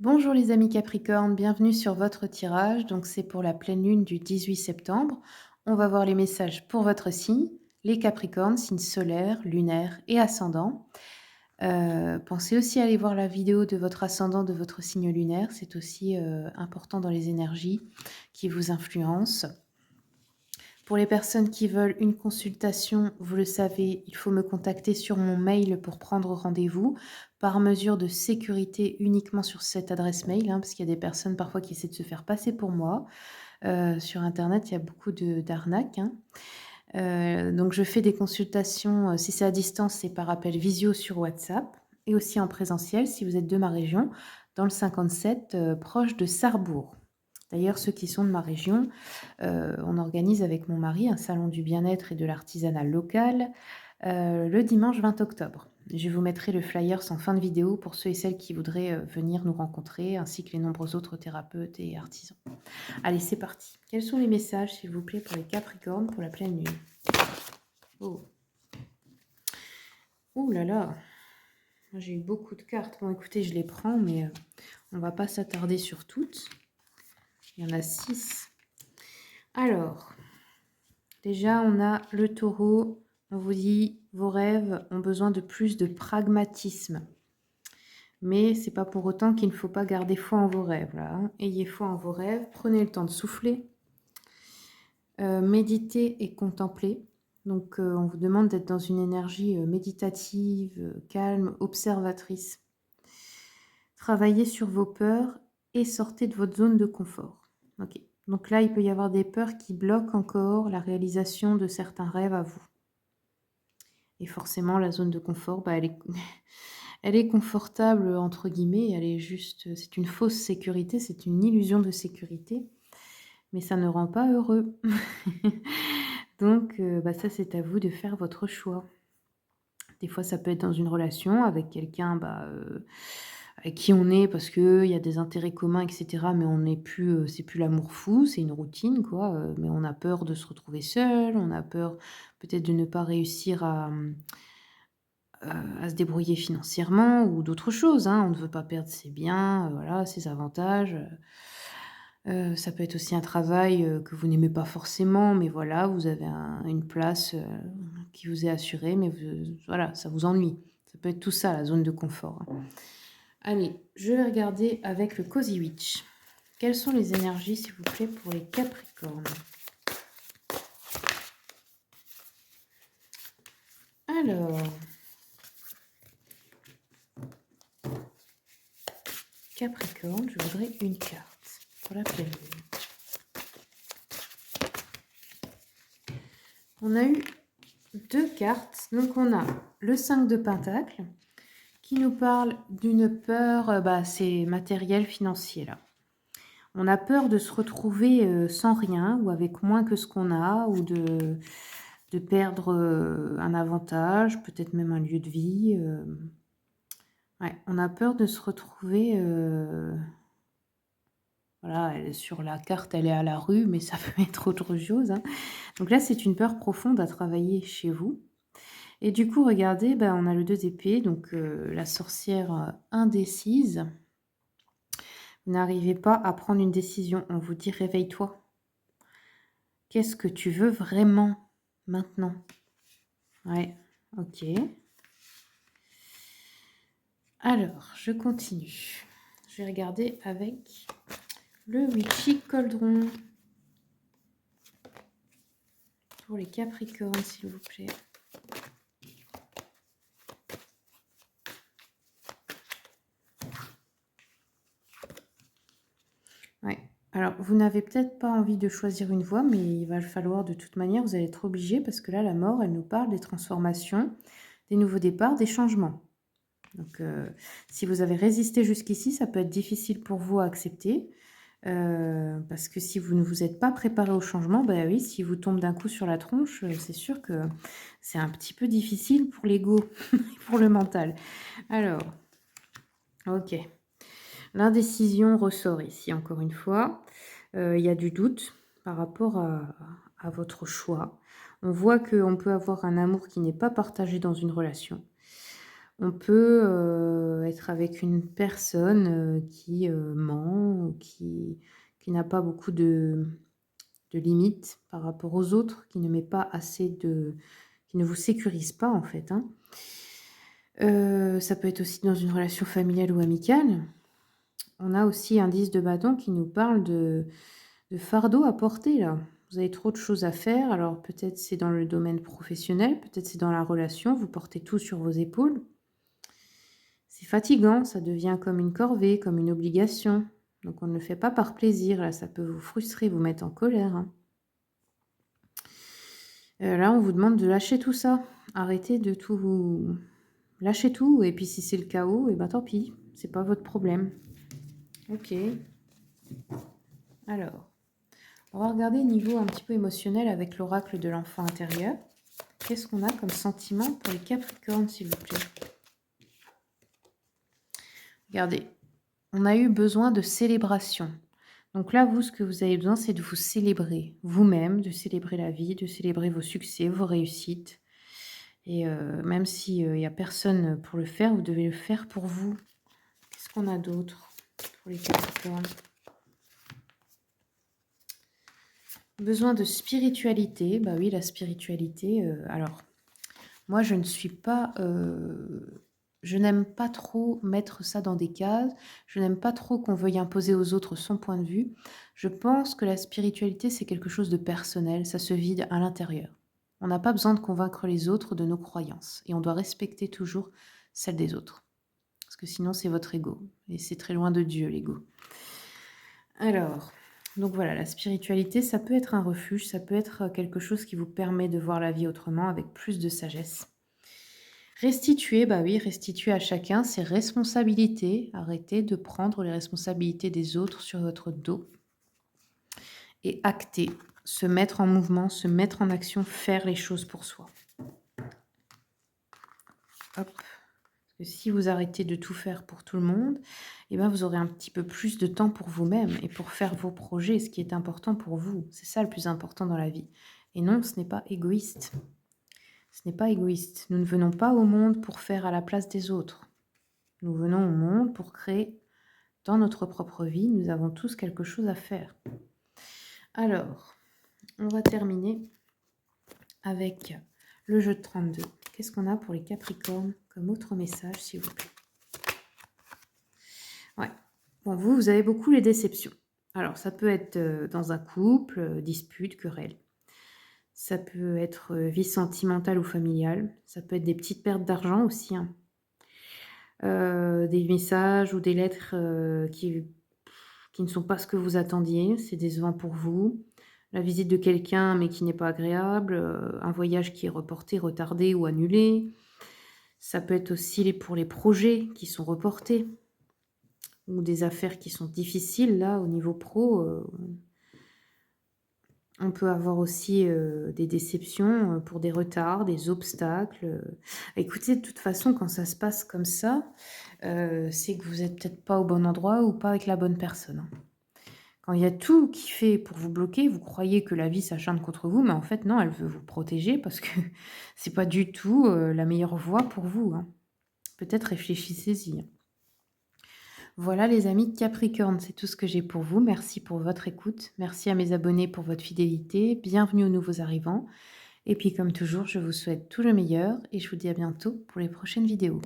Bonjour les amis Capricorne, bienvenue sur votre tirage. Donc c'est pour la pleine lune du 18 septembre. On va voir les messages pour votre signe, les Capricornes, signe solaire, lunaire et ascendant. Pensez aussi à aller voir la vidéo de votre ascendant, de votre signe lunaire. C'est aussi important dans les énergies qui vous influencent. Pour les personnes qui veulent une consultation, vous le savez, il faut me contacter sur mon mail pour prendre rendez-vous, par mesure de sécurité uniquement sur cette adresse mail, parce qu'il y a des personnes parfois qui essaient de se faire passer pour moi. Sur internet, il y a beaucoup d'arnaques. Donc je fais des consultations, si c'est à distance, c'est par appel visio sur WhatsApp et aussi en présentiel si vous êtes de ma région, dans le 57, proche de Sarrebourg. D'ailleurs, ceux qui sont de ma région, on organise avec mon mari un salon du bien-être et de l'artisanat local, le dimanche 20 octobre. Je vous mettrai le flyer en fin de vidéo pour ceux et celles qui voudraient, venir nous rencontrer, ainsi que les nombreux autres thérapeutes et artisans. Allez, c'est parti. Quels sont les messages, s'il vous plaît, pour les Capricornes pour la pleine lune? Oh. Ouh là là! J'ai eu beaucoup de cartes. Bon, écoutez, je les prends, mais on va pas s'attarder sur toutes. Il y en a 6. Alors, déjà, on a le taureau. On vous dit, vos rêves ont besoin de plus de pragmatisme. Mais c'est pas pour autant qu'il ne faut pas garder foi en vos rêves, là, hein. Ayez foi en vos rêves, prenez le temps de souffler, méditez et contemplez. Donc, on vous demande d'être dans une énergie méditative, calme, observatrice. Travaillez sur vos peurs et sortez de votre zone de confort. Ok. Donc là, il peut y avoir des peurs qui bloquent encore la réalisation de certains rêves à vous. Et forcément, la zone de confort, elle est, elle est confortable, entre guillemets, elle est juste, c'est une fausse sécurité, c'est une illusion de sécurité, mais ça ne rend pas heureux. Donc, ça, c'est à vous de faire votre choix. Des fois, ça peut être dans une relation avec quelqu'un avec qui on est parce qu'il y a des intérêts communs, et cetera, mais on n'est plus, c'est plus l'amour fou, c'est une routine, quoi, mais on a peur de se retrouver seul, on a peur peut-être de ne pas réussir à se débrouiller financièrement ou d'autres choses, hein. On ne veut pas perdre ses biens, voilà, ses avantages, ça peut être aussi un travail, que vous n'aimez pas forcément, mais voilà, vous avez une place, qui vous est assurée, mais voilà, ça vous ennuie. Ça peut être tout ça, la zone de confort, hein. Allez, je vais regarder avec le Cozy Witch. Quelles sont les énergies, s'il vous plaît, pour les Capricornes? Alors, Capricorne, je voudrais une carte pour la pleine lune. On a eu 2 cartes. Donc, on a le 5 de Pentacle qui nous parle d'une peur, c'est matériel, financier, là. On a peur de se retrouver sans rien ou avec moins que ce qu'on a ou de perdre un avantage, peut-être même un lieu de vie. Ouais, on a peur de se retrouver... voilà, sur la carte, elle est à la rue, mais ça peut être autre chose, hein. Donc là, c'est une peur profonde à travailler chez vous. Et du coup, regardez, on a le 2 d'épée, donc la sorcière indécise. Vous n'arrivez pas à prendre une décision. On vous dit réveille-toi. Qu'est-ce que tu veux vraiment maintenant? Ouais, ok. Alors, je continue. Je vais regarder avec le Witchy Cauldron. Pour les Capricornes, s'il vous plaît. Ouais. Alors, vous n'avez peut-être pas envie de choisir une voie, mais il va le falloir de toute manière. Vous allez être obligé parce que là, la mort, elle nous parle des transformations, des nouveaux départs, des changements. Donc, si vous avez résisté jusqu'ici, ça peut être difficile pour vous à accepter. Parce que si vous ne vous êtes pas préparé au changement, oui, si vous tombez d'un coup sur la tronche, c'est sûr que c'est un petit peu difficile pour l'ego, pour le mental. Alors, ok. L'indécision ressort ici, encore une fois. Il y a du doute par rapport à votre choix. On voit qu'on peut avoir un amour qui n'est pas partagé dans une relation. On peut, être avec une personne, qui, ment ou qui n'a pas beaucoup de limites par rapport aux autres, qui ne met pas assez de qui ne vous sécurise pas en fait, hein. Ça peut être aussi dans une relation familiale ou amicale. On a aussi un 10 de bâton qui nous parle de fardeau à porter là. Vous avez trop de choses à faire, alors peut-être c'est dans le domaine professionnel, peut-être c'est dans la relation, vous portez tout sur vos épaules. C'est fatigant, ça devient comme une corvée, comme une obligation. Donc on ne le fait pas par plaisir, là ça peut vous frustrer, vous mettre en colère, hein. Là on vous demande de lâcher tout ça. Arrêtez de tout vous lâchez tout et puis si c'est le chaos et ben tant pis, c'est pas votre problème. OK. Alors, on va regarder niveau un petit peu émotionnel avec l'oracle de l'enfant intérieur. Qu'est-ce qu'on a comme sentiment pour les Capricornes, s'il vous plaît? Regardez, on a eu besoin de célébration. Donc là, vous, ce que vous avez besoin, c'est de vous célébrer vous-même, de célébrer la vie, de célébrer vos succès, vos réussites. Et même s'il n'y a personne pour le faire, vous devez le faire pour vous. Qu'est-ce qu'on a d'autre pour les Capricornes? Besoin de spiritualité. Bah oui, la spiritualité. Alors, moi, je ne suis pas... je n'aime pas trop mettre ça dans des cases. Je n'aime pas trop qu'on veuille imposer aux autres son point de vue. Je pense que la spiritualité, c'est quelque chose de personnel. Ça se vide à l'intérieur. On n'a pas besoin de convaincre les autres de nos croyances. Et on doit respecter toujours celles des autres. Parce que sinon, c'est votre ego. Et c'est très loin de Dieu, l'ego. Alors, donc voilà, la spiritualité, ça peut être un refuge. Ça peut être quelque chose qui vous permet de voir la vie autrement, avec plus de sagesse. Restituer, bah oui, restituer à chacun ses responsabilités. Arrêtez de prendre les responsabilités des autres sur votre dos. Et acter, se mettre en mouvement, se mettre en action, faire les choses pour soi. Hop. Parce que si vous arrêtez de tout faire pour tout le monde, eh ben vous aurez un petit peu plus de temps pour vous-même et pour faire vos projets, ce qui est important pour vous. C'est ça le plus important dans la vie. Et non, ce n'est pas égoïste. Ce n'est pas égoïste. Nous ne venons pas au monde pour faire à la place des autres. Nous venons au monde pour créer dans notre propre vie. Nous avons tous quelque chose à faire. Alors, on va terminer avec le jeu de 32. Qu'est-ce qu'on a pour les Capricornes comme autre message, s'il vous plaît? Ouais. Bon, vous avez beaucoup les déceptions. Alors, ça peut être dans un couple, dispute, querelle. Ça peut être vie sentimentale ou familiale. Ça peut être des petites pertes d'argent aussi, hein. Des messages ou des lettres qui ne sont pas ce que vous attendiez. C'est décevant pour vous. La visite de quelqu'un, mais qui n'est pas agréable. Un voyage qui est reporté, retardé ou annulé. Ça peut être aussi pour les projets qui sont reportés ou des affaires qui sont difficiles, là, au niveau pro. On peut avoir aussi des déceptions pour des retards, des obstacles. Écoutez, de toute façon, quand ça se passe comme ça, c'est que vous n'êtes peut-être pas au bon endroit ou pas avec la bonne personne, hein. Quand il y a tout qui fait pour vous bloquer, vous croyez que la vie s'acharne contre vous, mais en fait non, elle veut vous protéger parce que c'est pas du tout la meilleure voie pour vous, hein. Peut-être réfléchissez-y, hein. Voilà les amis de Capricorne, c'est tout ce que j'ai pour vous. Merci pour votre écoute. Merci à mes abonnés pour votre fidélité. Bienvenue aux nouveaux arrivants. Et puis comme toujours, je vous souhaite tout le meilleur et je vous dis à bientôt pour les prochaines vidéos.